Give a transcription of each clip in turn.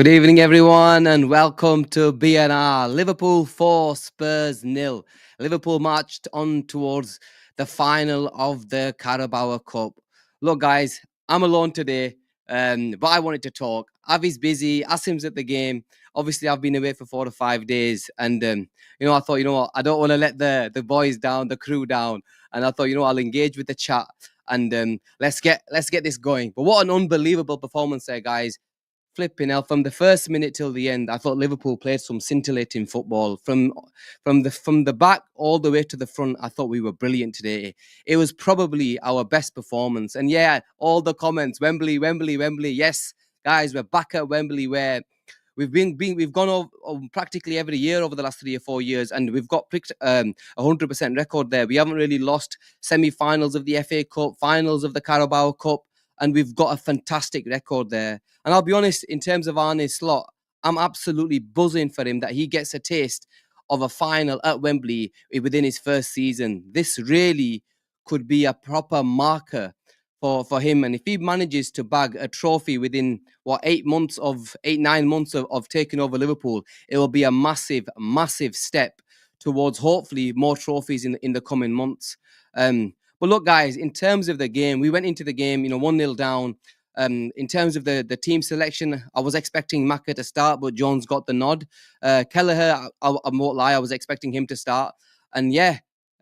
Good evening, everyone, and welcome to BNR. Liverpool 4, Spurs 0. Liverpool marched on towards the final of the Carabao Cup. Look, guys, I'm alone today, but I wanted to talk. Avi's busy. Asim's at the game. Obviously, I've been away for 4 to 5 days, and I thought, what, I don't want to let the boys down, the crew down, and I thought, I'll engage with the chat and let's get this going. But what an unbelievable performance there, guys. Flipping hell, from the first minute till the end, I thought Liverpool played some scintillating football. From the back all the way to the front, I thought we were brilliant today. It was probably our best performance. And yeah, all the comments, Wembley, Wembley, Wembley. Yes, guys, we're back at Wembley, where we've gone over practically every year over the last 3 or 4 years, and we've got 100% record there. We haven't really lost semi-finals of the FA Cup, finals of the Carabao Cup, and we've got a fantastic record there. And I'll be honest, in terms of Arne Slot, I'm absolutely buzzing for him that he gets a taste of a final at Wembley within his first season. This really could be a proper marker for him. And if he manages to bag a trophy within 9 months of taking over Liverpool, it will be a massive, massive step towards hopefully more trophies in the coming months. But look, guys, in terms of the game, we went into the game, 1-0 down. In terms of the team selection, I was expecting Maka to start, but Jones got the nod. Kelleher, I won't lie, I was expecting him to start. And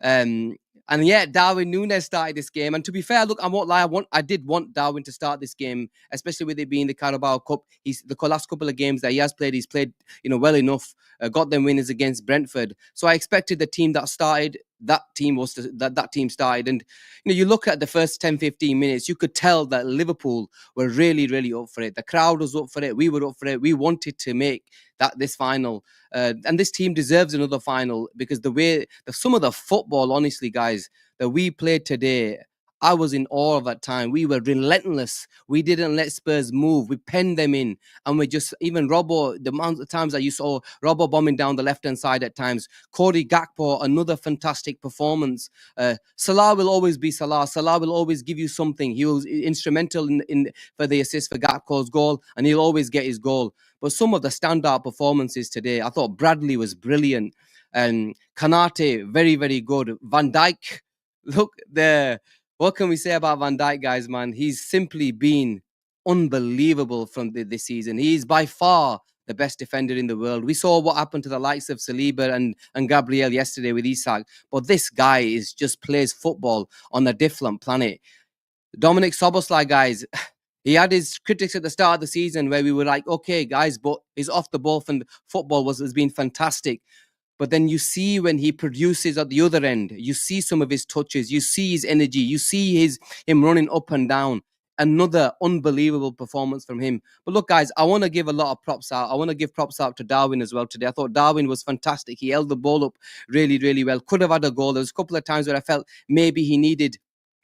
Darwin Nunez started this game. And to be fair, look, I won't lie, I did want Darwin to start this game, especially with it being the Carabao Cup. The last couple of games that he has played, he's played, well enough, got them winners against Brentford. So I expected the team that started, that team started. And you look at the first 10-15 minutes, you could tell that Liverpool were really, really up for it. The crowd was up for it. We were up for it. We wanted to make this final, and this team deserves another final, because some of the football, honestly, guys, that we played today, I was in awe of that time. We were relentless. We didn't let Spurs move. We penned them in. And we just, even Robbo, the amount of times that you saw Robbo bombing down the left-hand side at times. Cody Gakpo, another fantastic performance. Salah will always be Salah. Salah will always give you something. He was instrumental for the assist for Gakpo's goal, and he'll always get his goal. But some of the standout performances today, I thought Bradley was brilliant. And Kanate, very, very good. Van Dijk, look there. What can we say about Van Dijk, guys, man? He's simply been unbelievable from this season. He's by far the best defender in the world. We saw what happened to the likes of Saliba and Gabriel yesterday with Isak. But this guy just plays football on a different planet. Dominic Szoboszlai, guys, he had his critics at the start of the season where we were like, okay, guys, but his off-the-ball football has been fantastic. But then you see when he produces at the other end, you see some of his touches, you see his energy, you see him running up and down. Another unbelievable performance from him. But look, guys, I want to give a lot of props out. I want to give props out to Darwin as well today. I thought Darwin was fantastic. He held the ball up really, really well. Could have had a goal. There was a couple of times where I felt maybe he needed,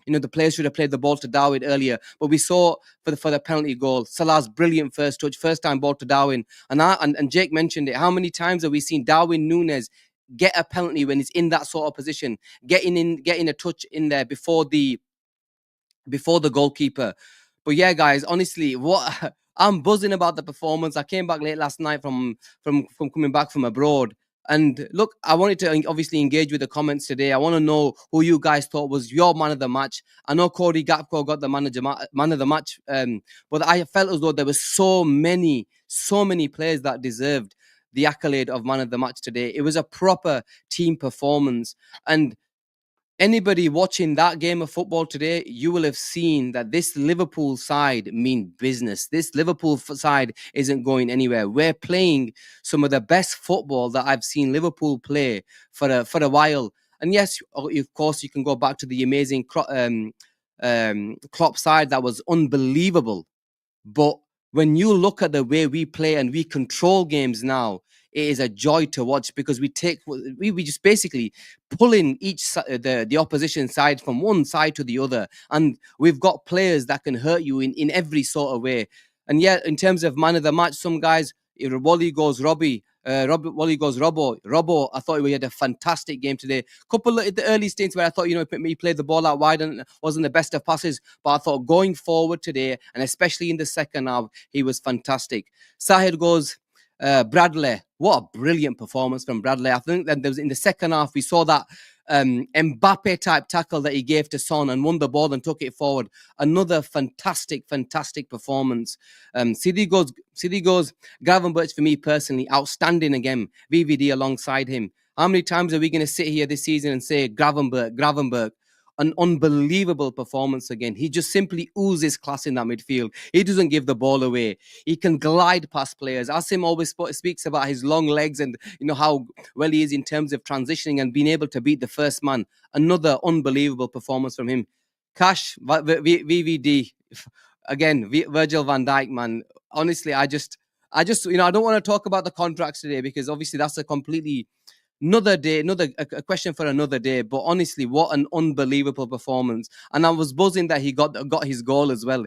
the players should have played the ball to Darwin earlier. But we saw for the penalty goal, Salah's brilliant first touch, first time ball to Darwin. And Jake mentioned it. How many times have we seen Darwin Nunez get a penalty when he's in that sort of position, getting a touch in there before the goalkeeper? But yeah, guys, honestly, I'm buzzing about the performance. I came back late last night from coming back from abroad. And look, I wanted to obviously engage with the comments today. I want to know who you guys thought was your man of the match. I know Cody Gakpo got the man of the match, but I felt as though there were so many players that deserved the accolade of man of the match today. It was a proper team performance. And anybody watching that game of football today, you will have seen that this Liverpool side mean business. This Liverpool side isn't going anywhere. We're playing some of the best football that I've seen Liverpool play for a while. And yes, of course, you can go back to the amazing Klopp side that was unbelievable. But when you look at the way we play and we control games now, it is a joy to watch, because we just basically pulling the opposition side from one side to the other, and we've got players that can hurt you in every sort of way. And yeah, in terms of man of the match, some guys, Wally goes Robbie. Wally goes, Robbo, I thought we had a fantastic game today. Couple of the early stints where I thought, he played the ball out wide and wasn't the best of passes. But I thought going forward today, and especially in the second half, he was fantastic. Sahid goes, Bradley, what a brilliant performance from Bradley. I think that there was in the second half, we saw that Mbappe type tackle that he gave to Son and won the ball and took it forward. Another fantastic performance. CD goes, Gravenberch for me personally, outstanding again. VVD alongside him. How many times are we going to sit here this season and say Gravenberch? An unbelievable performance again. He just simply oozes class in that midfield. He doesn't give the ball away. He can glide past players. Asim always speaks about his long legs and how well he is in terms of transitioning and being able to beat the first man. Another unbelievable performance from him. Cash, VVD, again, Virgil van Dijk, man. Honestly, I just, I don't want to talk about the contracts today because obviously that's a completely another day, a question for another day. But honestly, what an unbelievable performance! And I was buzzing that he got his goal as well.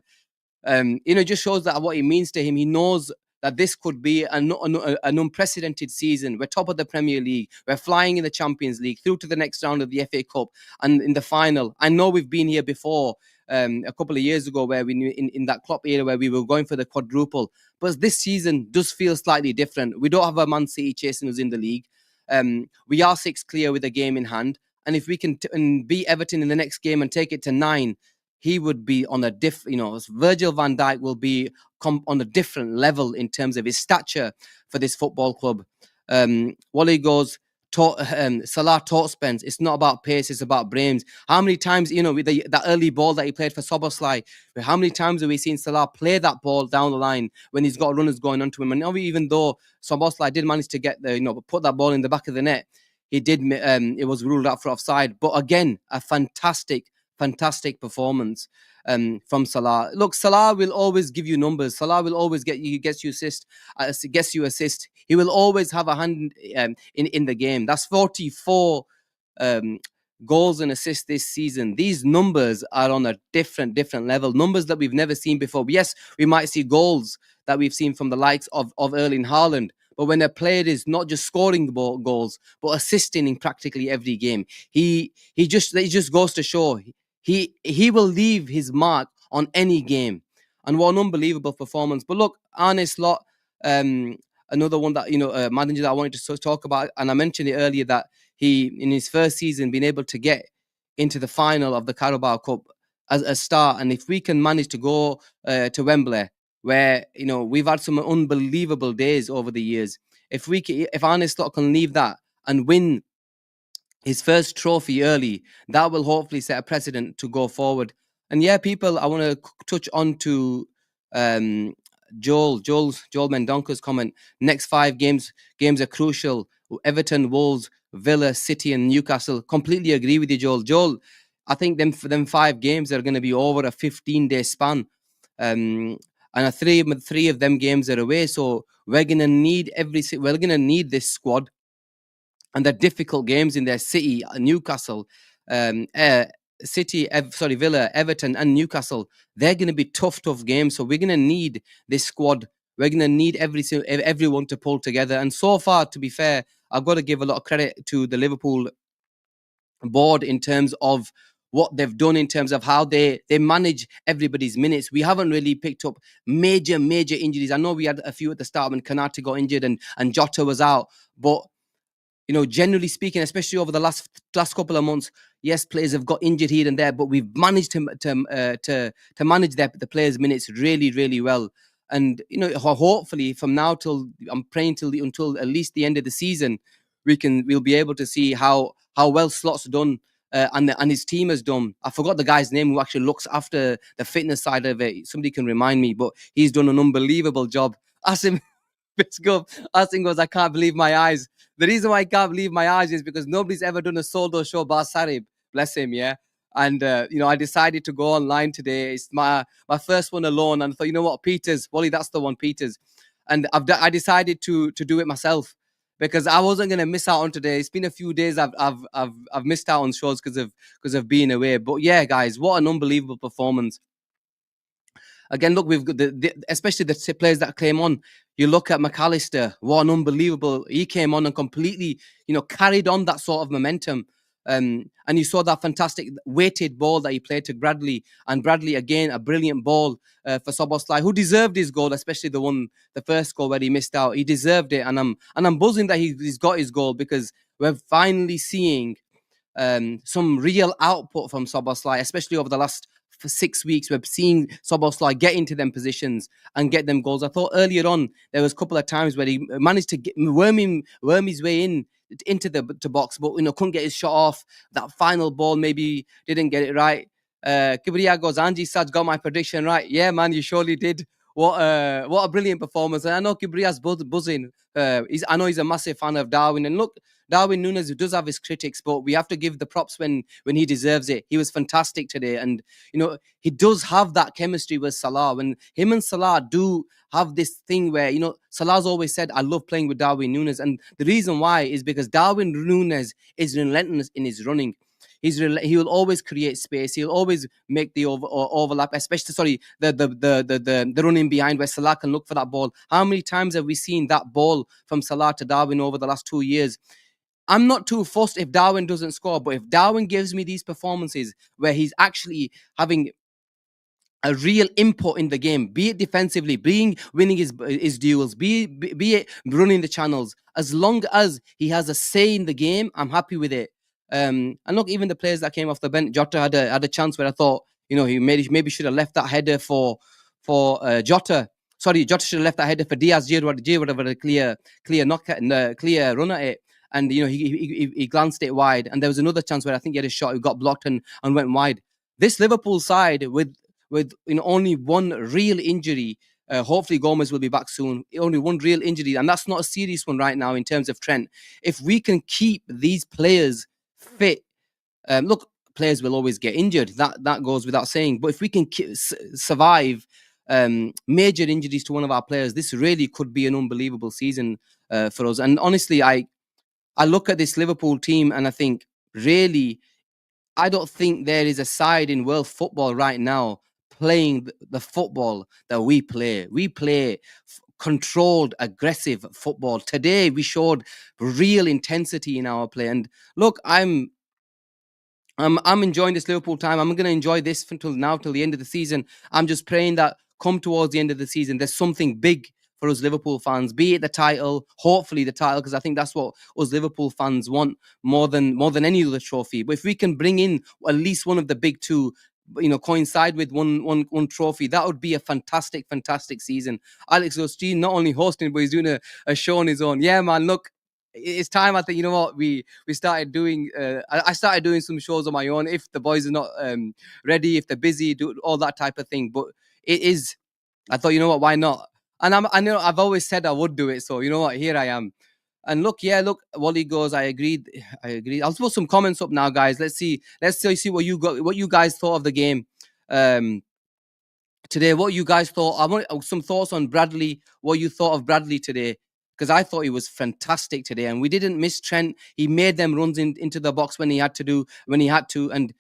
It just shows that what it means to him. He knows that this could be an unprecedented season. We're top of the Premier League. We're flying in the Champions League through to the next round of the FA Cup and in the final. I know we've been here before a couple of years ago where we knew in that Klopp era where we were going for the quadruple. But this season does feel slightly different. We don't have a Man City chasing us in the league. We are 6 clear with a game in hand. And if we can beat Everton in the next game and take it to 9, he would be on a Virgil van Dijk will be on a different level in terms of his stature for this football club. Wally goes, Salah taught Spence, it's not about pace, it's about brains. How many times, with that early ball that he played for Soboslai, how many times have we seen Salah play that ball down the line when he's got runners going onto him? And even though Soboslai did manage to get put that ball in the back of the net, he did. It was ruled out for offside. But again, a fantastic performance from Salah. Look, Salah will always give you numbers. Salah will always gets you assist. He will always have a hand in the game. That's 44 goals and assists this season. These numbers are on a different level. Numbers that we've never seen before. Yes, we might see goals that we've seen from the likes of Erling Haaland. But when a player is not just scoring the goals, but assisting in practically every game, it just goes to show he will leave his mark on any game. And what an unbelievable performance. But look, Arne Slot, another one that, manager that I wanted to talk about. And I mentioned it earlier that he, in his first season, been able to get into the final of the Carabao Cup as a start. And if we can manage to go to Wembley, where, we've had some unbelievable days over the years. If Arne Slot can leave that and win his first trophy early, that will hopefully set a precedent to go forward. And yeah, people, I want to touch on to Joel Mendonca's comment. Next 5 games are crucial. Everton, Wolves, Villa, City, and Newcastle. Completely agree with you, Joel. Joel, I think them 5 games are going to be over a 15-day span. And 3 of them games are away. So we're going to need this squad. And the difficult games in their City, Newcastle, Villa, Everton, and Newcastle. They're going to be tough games. So we're going to need this squad. We're going to need everyone to pull together. And so far, to be fair, I've got to give a lot of credit to the Liverpool board in terms of what they've done in terms of how they manage everybody's minutes. We haven't really picked up major injuries. I know we had a few at the start when Kanate got injured and Jota was out, but generally speaking, especially over the last couple of months, yes, players have got injured here and there, but we've managed to manage the players' minutes really well. And hopefully from now till I'm praying until at least the end of the season, we'll be able to see how well Slot's done and his team has done. I forgot the guy's name who actually looks after the fitness side of it. Somebody can remind me, but he's done an unbelievable job. Ask him. Asim goes, I can't believe my eyes. The reason why I can't believe my eyes is because nobody's ever done a solo show bar Sarib. Bless him, yeah. And I decided to go online today. It's my first one alone, and I thought, you know what, Peters, Wally, that's the one, Peters. And I decided to do it myself because I wasn't going to miss out on today. It's been a few days I've missed out on shows because of being away. But yeah, guys, what an unbelievable performance. Again, look, we've got especially the players that came on. You look at McAllister, what an unbelievable, he came on and completely, carried on that sort of momentum. And you saw that fantastic weighted ball that he played to Bradley, and Bradley again a brilliant ball for Soboslai, who deserved his goal, especially the first goal where he missed out. He deserved it, and I'm buzzing that he's got his goal, because we're finally seeing some real output from Soboslai, especially over the last for 6 weeks. We're seeing Soboslai get into them positions and get them goals. I thought earlier on there was a couple of times where he managed to worm his way into the box, but couldn't get his shot off. That final ball maybe didn't get it right. Kibriya goes, Anji Sad's got my prediction right. Yeah, man, you surely did. What a brilliant performance. And I know Kibriya's buzzing. I know he's a massive fan of Darwin. And look, Darwin Nunez, who does have his critics, but we have to give the props when he deserves it. He was fantastic today. And, he does have that chemistry with Salah. When him and Salah do have this thing where, Salah's always said, I love playing with Darwin Nunez. And the reason why is because Darwin Nunez is relentless in his running. He will always create space. He'll always make the overlap, especially the running behind where Salah can look for that ball. How many times have we seen that ball from Salah to Darwin over the last 2 years? I'm not too fussed if Darwin doesn't score, but if Darwin gives me these performances where he's actually having a real input in the game, be it defensively, winning his duels, be it running the channels, as long as he has a say in the game, I'm happy with it. And look, even the players that came off the bench, Jota had a chance where I thought, he maybe should have left that header for Jota. Sorry, Jota should have left that header for Diaz. Jota would have a clear clear run at it. And he glanced it wide. And there was another chance where I think he had a shot who got blocked and went wide. This Liverpool side with only one real injury. Hopefully Gomez will be back soon. Only one real injury, and that's not a serious one right now in terms of Trent. If we can keep these players fit, look, players will always get injured. That goes without saying. But if we can survive major injuries to one of our players, this really could be an unbelievable season for us. And honestly, I look at this Liverpool team and I think, really, I don't think there is a side in world football right now playing the football that we play. We play controlled, aggressive football. Today, we showed real intensity in our play. And look, I'm enjoying this Liverpool time. I'm going to enjoy this until the end of the season. I'm just praying that come towards the end of the season, there's something big for us Liverpool fans, be it the title, hopefully the title, because I think that's what us Liverpool fans want more than any other trophy. But if we can bring in at least one of the big two, coincide with one trophy, that would be a fantastic season. Alex Osteen not only hosting, but he's doing a show on his own. Yeah, man, look, it's time. I think, you know what, we started doing I started doing some shows on my own if the boys are not ready, if they're busy, do all that type of thing. But I thought, you know what, why not? And I know I've always said I would do it, so you know what, here I am. And look, Wally goes, I agreed. I'll put some comments up now, guys. Let's see what you guys thought of the game today. What you guys thought. I want some thoughts on Bradley. What you thought of Bradley today, because I thought he was fantastic today, and we didn't miss Trent. He made them runs into the box when he had to, and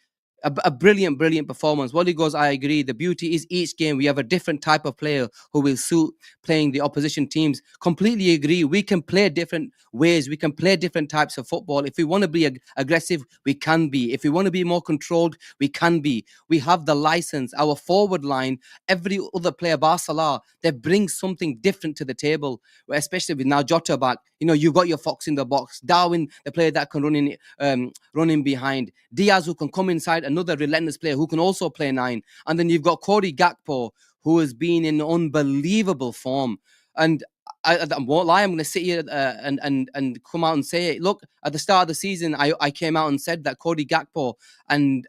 a brilliant performance. Wally goes, I agree. The beauty is each game we have a different type of player who will suit playing the opposition teams. Completely agree. We can play different ways. We can play different types of football. If we want to be aggressive, we can be. If we want to be more controlled, we can be. We have the license. Our forward line, every other player, bar Salah, they bring something different to the table, especially with now Jota back. You've got your fox in the box. Darwin, the player that can run in behind. Diaz, who can come inside, another relentless player who can also play 9. And then you've got Cody Gakpo, who has been in unbelievable form. And I won't lie, I'm going to sit here and come out and say it. Look, at the start of the season, I came out and said that Cody Gakpo and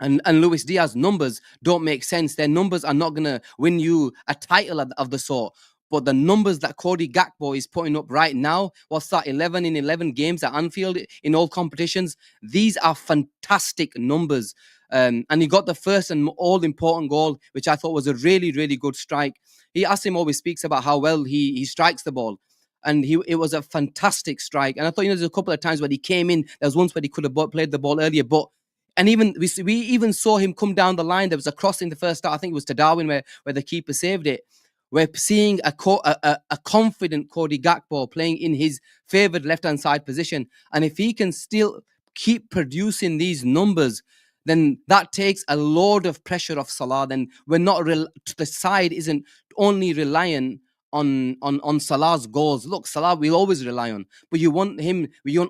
Luis Diaz numbers don't make sense. Their numbers are not going to win you a title of the sort. But the numbers that Cody Gakpo is putting up right now, what's that, 11 in 11 games at Anfield in all competitions? These are fantastic numbers. And he got the first and all-important goal, which I thought was a really, really good strike. Asim always speaks about how well he strikes the ball. And it was a fantastic strike. And I thought, there's a couple of times when he came in, there was once where he could have played the ball earlier, but even we even saw him come down the line. There was a cross in the first start. I think it was to Darwin where the keeper saved it. we're seeing a confident Cody Gakpo playing in his favoured left-hand side position. And if he can still keep producing these numbers, then that takes a load of pressure off Salah. Then we're not the side isn't only reliant on Salah's goals. Look, Salah we'll always rely on, but you want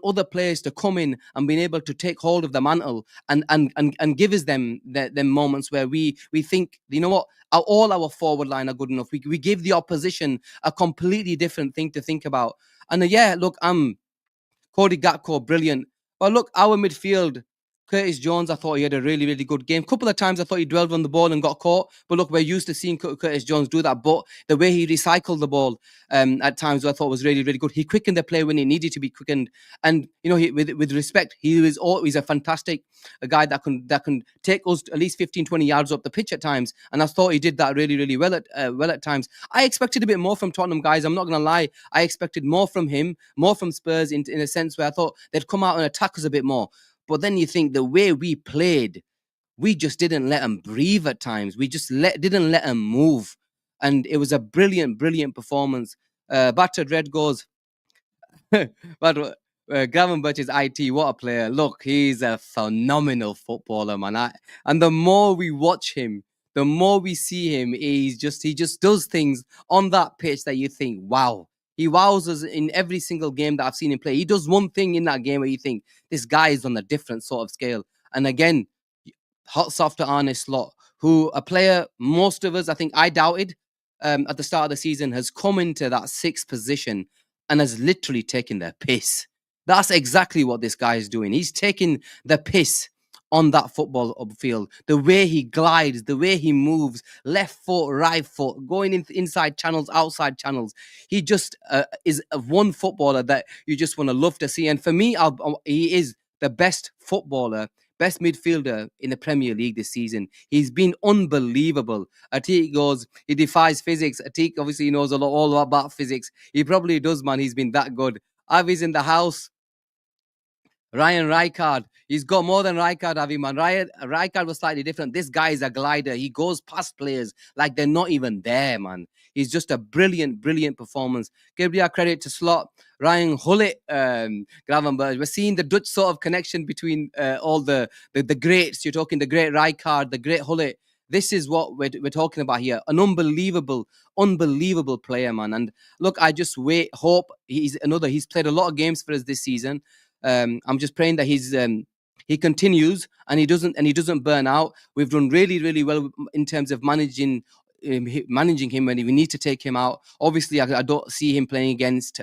other players to come in and being able to take hold of the mantle and give us them moments where we think, you know what, all our forward line are good enough. We give the opposition a completely different thing to think about. And yeah, look, Cody Gakpo, brilliant. But look, our midfield, Curtis Jones, I thought he had a really, really good game. Couple of times I thought he dwelled on the ball and got caught. But look, we're used to seeing Curtis Jones do that. But the way he recycled the ball at times I thought was really, really good. He quickened the play when he needed to be quickened. And, you know, with respect, he's a fantastic guy that can take us at least 15, 20 yards up the pitch at times. And I thought he did that really, really well at times. I expected a bit more from Tottenham, guys. I'm not going to lie. I expected more from him, more from Spurs in a sense where I thought they'd come out and attack us a bit more. But then you think the way we played, we just didn't let them breathe at times. We just didn't let them move. And it was a brilliant, brilliant performance. Battered Red goes, but Gravenberch is IT. What a player. Look, he's a phenomenal footballer, man. And the more we watch him, the more we see him, he just does things on that pitch that you think, wow. He wows us in every single game that I've seen him play. He does one thing in that game where you think, this guy is on a different sort of scale. And again, hats off to Arne Slot, who a player most of us, I think I doubted at the start of the season, has come into that sixth position and has literally taken the piss. That's exactly what this guy is doing. He's taking the piss on that football field. The way he glides, the way he moves, left foot, right foot, going inside channels, outside channels. He just is one footballer that you just want to love to see. And for me, he is the best footballer, best midfielder in the Premier League this season. He's been unbelievable. Atik goes, he defies physics. Atik obviously knows all about physics. He probably does, man. He's been that good. Avi's in the house. Ryan Rijkaard, he's got more than Rijkaard, Avi, man. Rijkaard was slightly different. This guy is a glider. He goes past players like they're not even there, man. He's just a brilliant, brilliant performance. Gabriel credit to Slot, Ryan Hullet, Gravenberch. We're seeing the Dutch sort of connection between all the greats. You're talking the great Rijkaard, the great Hullet. This is what we're talking about here. An unbelievable player, man. And look, I just hope he's played a lot of games for us this season. I'm just praying that he continues and he doesn't burn out. We've done really, really well in terms of managing him when we need to take him out. Obviously, I don't see him playing against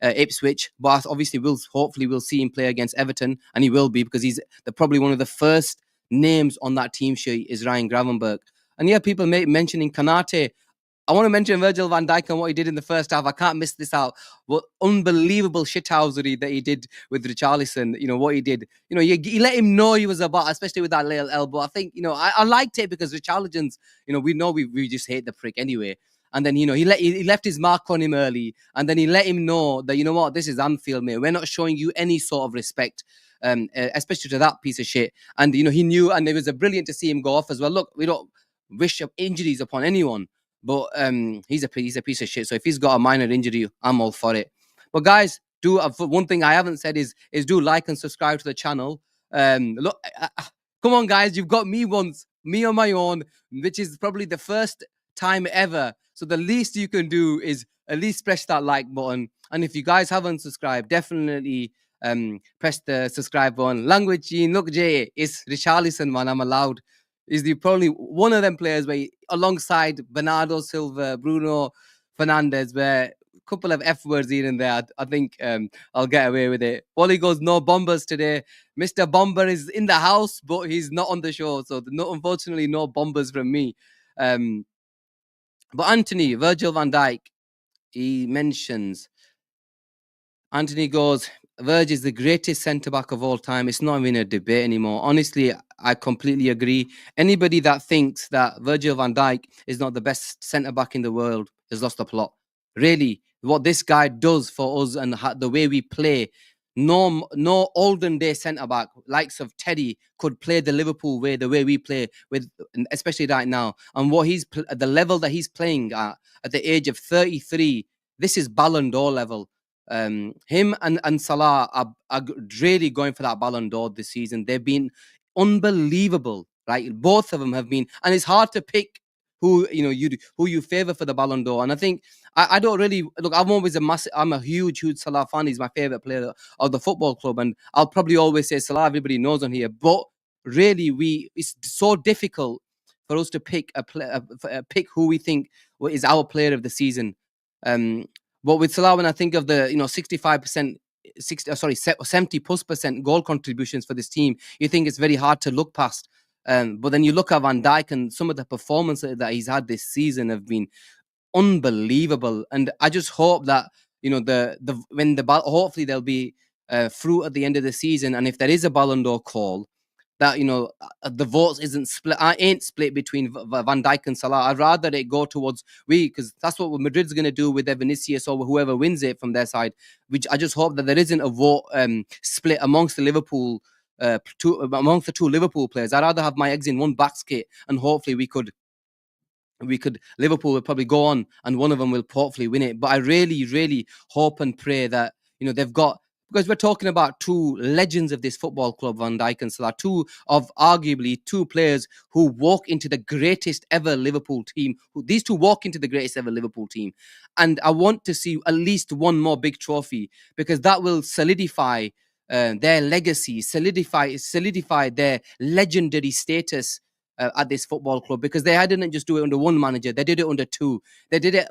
Ipswich, but obviously hopefully we'll see him play against Everton, and he will be, because he's probably one of the first names on that team sheet is Ryan Gravenberch. And yeah, people mentioning Kanate. I want to mention Virgil van Dijk and what he did in the first half. I can't miss this out. What unbelievable shithousery that he did with Richarlison. You know, what he did. You know, he let him know he was about, especially with that little elbow. I think, you know, I liked it because Richarlison's, you know, we just hate the prick anyway. And then, you know, he left his mark on him early. And then he let him know that, you know what, this is Anfield, mate. We're not showing you any sort of respect, especially to that piece of shit. And, you know, he knew, and it was brilliant to see him go off as well. Look, we don't wish injuries upon anyone. But he's a piece of shit. So if he's got a minor injury, I'm all for it. But guys, one thing I haven't said is do like and subscribe to the channel. Look, come on, guys, you've got me once, me on my own, which is probably the first time ever. So the least you can do is at least press that like button. And if you guys haven't subscribed, definitely press the subscribe button. Language, look, Jay, it's Richarlison, man. I'm allowed. Is probably one of them players where alongside Bernardo Silva, Bruno Fernandes, where a couple of F words here and there, I think I'll get away with it. Wally goes, no bombers today. Mr. Bomber is in the house, but he's not on the show. So unfortunately, no bombers from me. But Anthony, Virgil van Dijk, he mentions, Anthony goes, Virg is the greatest centre-back of all time. It's not even a debate anymore. Honestly, I completely agree. Anybody that thinks that Virgil van Dijk is not the best centre-back in the world has lost the plot. Really, what this guy does for us and the way we play, no olden day centre back likes of Teddy could play the Liverpool way, the way we play with, especially right now, and what at the level that he's playing at the age of 33. This is Balon d'Or level. Him and Salah are really going for that Balon d'Or this season. They've been unbelievable, right? Both of them have been, and it's hard to pick who you favor for the Ballon d'Or. And I think I don't really look. I'm a huge Salah fan. He's my favorite player of the football club, and I'll probably always say Salah. Everybody knows on here, but really, it's so difficult for us to pick pick who we think is our player of the season. But with Salah, when I think of the 65%. 70+% goal contributions for this team, you think it's very hard to look past. But then you look at Van Dijk, and some of the performances that he's had this season have been unbelievable. And I just hope that hopefully there'll be fruit at the end of the season, and if there is a Ballon d'Or call, that the votes ain't split between Van Dijk and Salah. I'd rather it go towards because that's what Madrid's going to do with their Vinicius or whoever wins it from their side. Which I just hope that there isn't a vote split amongst the Liverpool. Amongst the two Liverpool players. I'd rather have my eggs in one basket, and hopefully Liverpool will probably go on and one of them will hopefully win it. But I really, really hope and pray that they've got, because we're talking about two legends of this football club, Van Dijk and Salah, arguably two players who walk into the greatest ever Liverpool team. These two walk into the greatest ever Liverpool team, and I want to see at least one more big trophy, because that will solidify their legacy, solidify their legendary status at this football club, because they didn't just do it under one manager, they did it under two.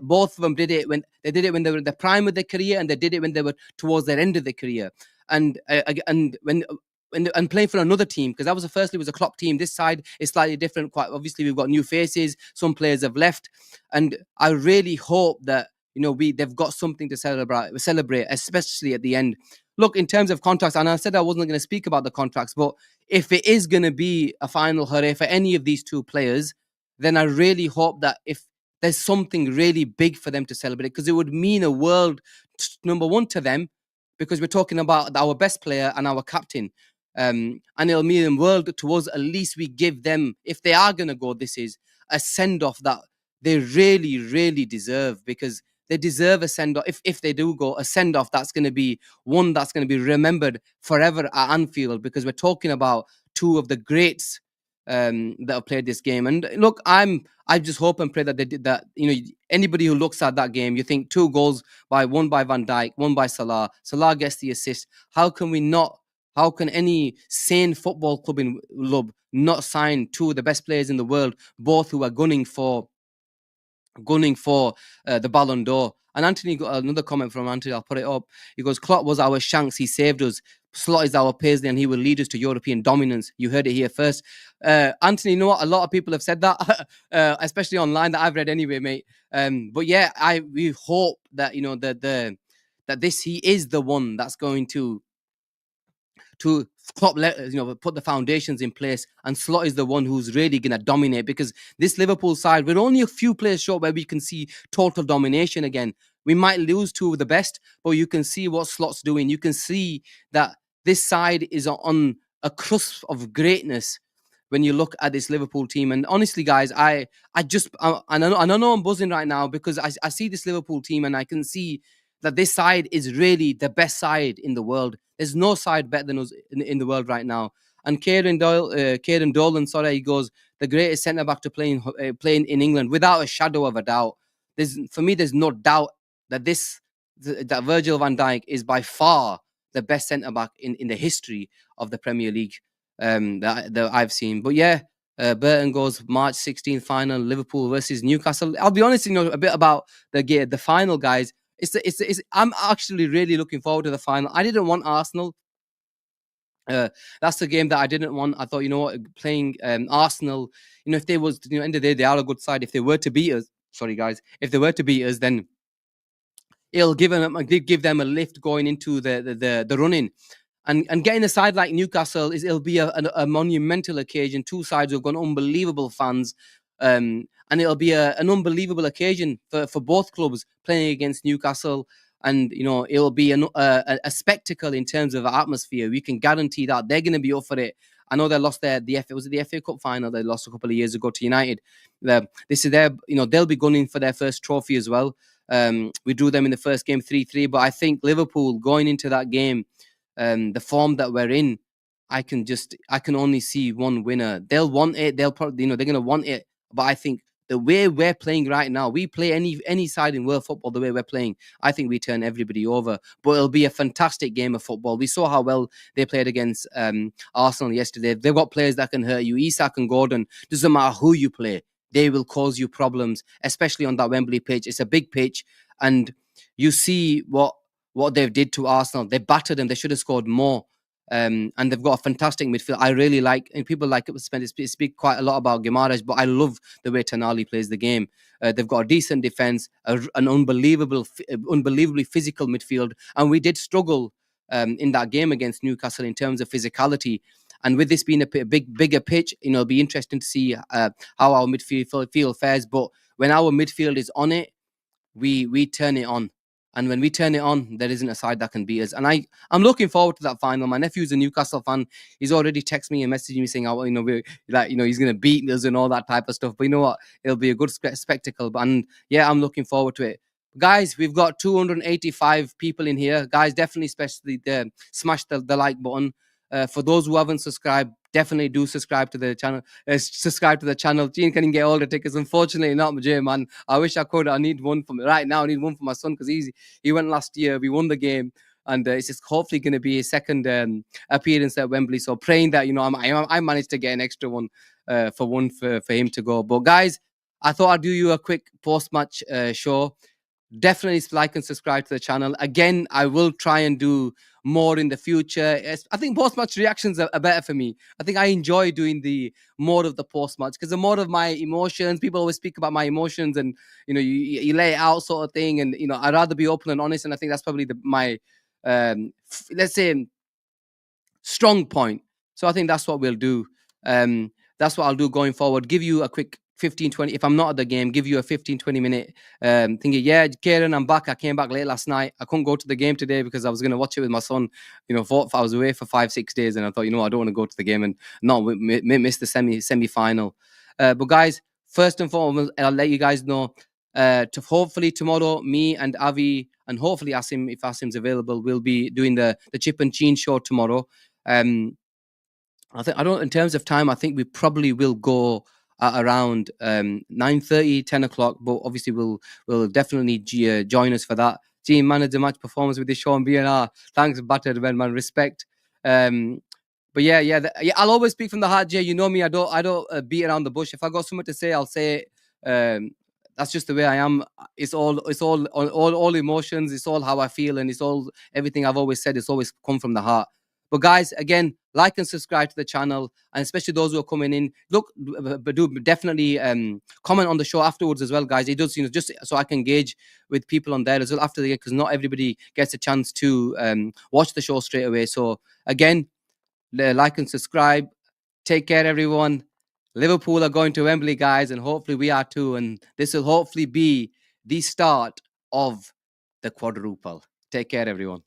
Both of them did it when they were in the prime of their career, and they did it when they were towards their end of their career. And playing for another team, because that was firstly was a Klopp team. This side is slightly different. Quite obviously, we've got new faces. Some players have left, and I really hope that they've got something to celebrate, especially at the end. Look, in terms of contracts, and I said I wasn't going to speak about the contracts, but if it is going to be a final hooray for any of these two players, then I really hope that if there's something really big for them to celebrate, because it would mean a world, number one, to them, because we're talking about our best player and our captain. And it'll mean a world to us. At least we give them, if they are going to go, this is a send-off that they really, really deserve, because they deserve a send-off. If they do go, a send-off that's going to be one that's going to be remembered forever at Anfield, because we're talking about two of the greats that have played this game. And look, I just hope and pray that they did that. Anybody who looks at that game, you think two goals one by Van Dijk, one by Salah. Salah gets the assist. How can any sane football club not sign two of the best players in the world, both who are gunning for the Ballon d'Or? And Anthony got another comment from Anthony. I'll put it up. He goes, Klopp was our Shanks. He saved us. Slot is our Paisley, and he will lead us to European dominance. You heard it here first. Anthony, you know what? A lot of people have said that, especially online, that I've read anyway, mate. But yeah, we hope that, that he is the one that's going to put the foundations in place, and Slot is the one who's really going to dominate, because this Liverpool side, we're only a few players short where we can see total domination again. We might lose two of the best, but you can see what Slot's doing. You can see that this side is on a cusp of greatness when you look at this Liverpool team. And honestly, guys, I know I'm buzzing right now, because I see this Liverpool team, and I can see that this side is really the best side in the world. There's no side better than us in the world right now. And Kieran Dolan, he goes, the greatest centre-back to playing in England, without a shadow of a doubt. For me, there's no doubt that that Virgil van Dijk is by far the best centre-back in the history of the Premier League that I've seen. But yeah, Burton goes March 16th final, Liverpool versus Newcastle. I'll be honest, a bit about the final, guys. I'm actually really looking forward to the final. I didn't want Arsenal. That's the game that I didn't want. I thought, playing Arsenal, if they was, end of the day, they are a good side. If they were to beat us, if they were to beat us, then it'll give them a lift going into the running. And getting a side like Newcastle it'll be a monumental occasion. Two sides who've got unbelievable fans. And it'll be an unbelievable occasion for both clubs playing against Newcastle. and it'll be a spectacle in terms of atmosphere. We can guarantee that they're going to be up for it. I know they lost the FA Cup final. They lost a couple of years ago to United. This is their, they'll be gunning for their first trophy as well. We drew them in the first game 3-3, but I think Liverpool going into that game, the form that we're in, I can only see one winner. They'll want it. They'll probably, they're going to want it. But I think the way we're playing right now, we play any side in world football the way we're playing, I think we turn everybody over. But it'll be a fantastic game of football. We saw how well they played against Arsenal yesterday. They've got players that can hurt you. Isak and Gordon, doesn't matter who you play, they will cause you problems, especially on that Wembley pitch. It's a big pitch, and you see what they've did to Arsenal. They battered them. They should have scored more. And they've got a fantastic midfield. I really like, and people like speak quite a lot about Guimaraes, but I love the way Tonali plays the game. They've got a decent defense, an unbelievably physical midfield, and we did struggle in that game against Newcastle in terms of physicality. And with this being a bigger pitch, it'll be interesting to see how our midfield fares. But when our midfield is on it, we turn it on. And when we turn it on, there isn't a side that can beat us. And I'm looking forward to that final. My nephew's a Newcastle fan. He's already texted me and messaged me saying, "Oh, he's going to beat us and all that type of stuff." But you know what? It'll be a good spectacle. And yeah, I'm looking forward to it. Guys, we've got 285 people in here. Guys, definitely, especially smash the like button. For those who haven't subscribed, definitely do subscribe to the channel. Gene can get all the tickets. Unfortunately, not Jay, man. I wish I could. I need one right now. I need one for my son because he went last year. We won the game, and it's just hopefully going to be his second appearance at Wembley. So praying that I managed to get an extra one for him to go. But guys, I thought I'd do you a quick post-match show. Definitely like and subscribe to the channel. Again, I will try and do more in the future. I think post-match reactions are better for me. I think I enjoy doing the more of the post-match because the more of my emotions, people always speak about my emotions and, you lay it out sort of thing. And, I'd rather be open and honest. And I think that's probably my, let's say, strong point. So I think that's what we'll do. That's what I'll do going forward. Give you a quick 15-20, if I'm not at the game, give you a 15-20 minute thinking, yeah, Kieran, I'm back. I came back late last night. I couldn't go to the game today because I was going to watch it with my son. I was away for 5-6 days, and I thought, I don't want to go to the game and not miss the semi-final. But guys, first and foremost, I'll let you guys know, to hopefully tomorrow, me and Avi, and hopefully Asim, if Asim's available, we'll be doing the Chip and Cheen show tomorrow. In terms of time, I think we probably will go at around 9:30, 10 o'clock, but obviously we'll definitely join us for that. Team manager match performance with the show on BNR. Thanks, battered man, respect. But yeah, I'll always speak from the heart, Jay. You know me, I don't beat around the bush. If I got something to say, I'll say it. That's just the way I am. It's all emotions. It's all how I feel, and it's all everything I've always said. It's always come from the heart. But guys, again, like and subscribe to the channel, and especially those who are coming in. Look, but do definitely comment on the show afterwards as well, guys. It does, just so I can engage with people on there as well after the game, because not everybody gets a chance to watch the show straight away. So again, like and subscribe. Take care, everyone. Liverpool are going to Wembley, guys, and hopefully we are too. And this will hopefully be the start of the quadruple. Take care, everyone.